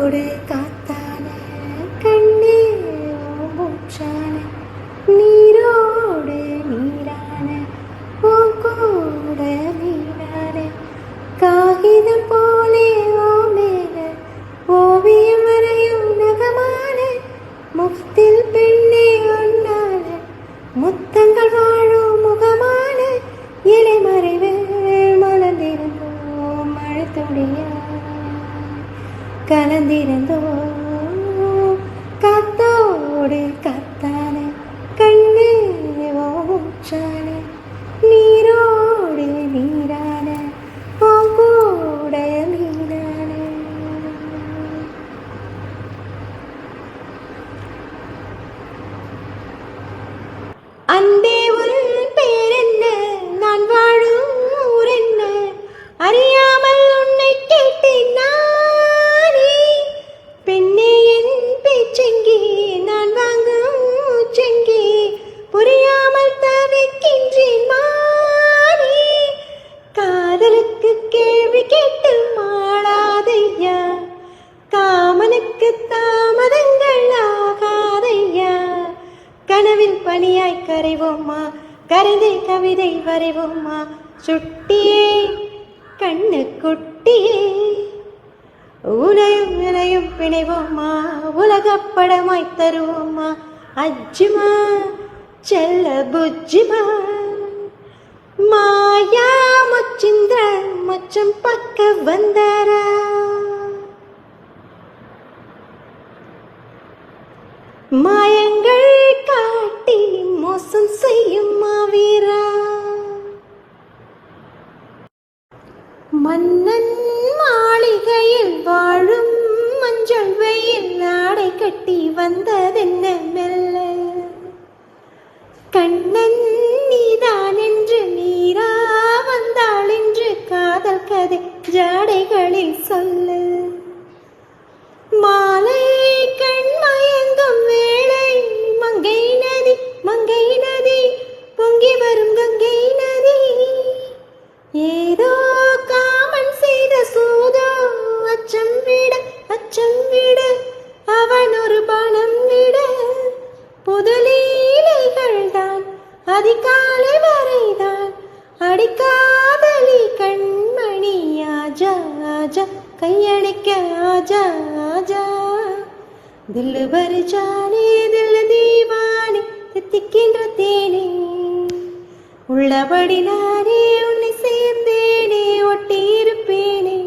காத்தோடு காத்தான கண்ணே மூச்சான நீரோடு நீரான கூட மீனான காகிதம் போலே மேல ஓவியம் வரையும் நகமான முகத்தில் பெண்ணே ஒன்றான முத்தங்கள் வாழும் முகமான இலைமறைவு மலர்ந்திருந்தோம் மழைத்துடைய கலந்திருந்தோம் காத்தோடு காத்தான கண்ணே மூச்சான நீரோடு நீரான கூட மீனான அன்பே உன் பேர் என்ன நான் வாழும் ஊர் என்ன அறியாமல் உன்னை கேட்டேன் நானே பெண்ணே என் பேச்செங்கே நான் வாங்கும் செங்கே புரியாமல் தவிக்கின்றேன் மாறே காதலுக்கு கேள்வி கேட்டு மாளாதையா காமனுக்கு தாமதங்கள் ஆகாதையா கனவில் பனியாய் கரைவோமா கரைந்தே கவிதை வரைவோமா சுட்டியே கண்ணு குட்டியே உனையும் இணையும் பிணைவோமா உலகப்படமாய் தருவோமா அஜ்ஜுமா செல்ல புஜ்ஜிமா மாயா மச்சிந்திர மச்சம் பக்க வந்தாரா மாயங்கள் காட்டி மோசம் செய்யும் மாவீரா மன்னன் மாளிகையில் வாழும் மஞ்சள் வெயில் நாடை கட்டி வந்ததென்ன மெல்ல கண்ணன் நீதான் என்று நீரா வந்தாள் என்று காதல் கதை ஜாடைகளில் சொல்லு மாலை கண் மயங்கும் வேளை மங்கை நதி பொங்கி வரும் கங்கை நதி ஏதோ காமன் செய்த சூதோ அச்சம் விட அவன் ஒரு பணம் விட புதுலீலைகள் தான் அதிகாலை வரைதான் அடிக்காதலி கண்மணி ஆஜா ஆஜா கையணைக்க ஆஜா ஆஜா தில்லு பரி ஜானே தில்லு தீவானே தித்திக்கின்ற தேனே உள்ளபடி நானே உன்னை சேர்ந்தேனே ஒட்டி இருப்பேனே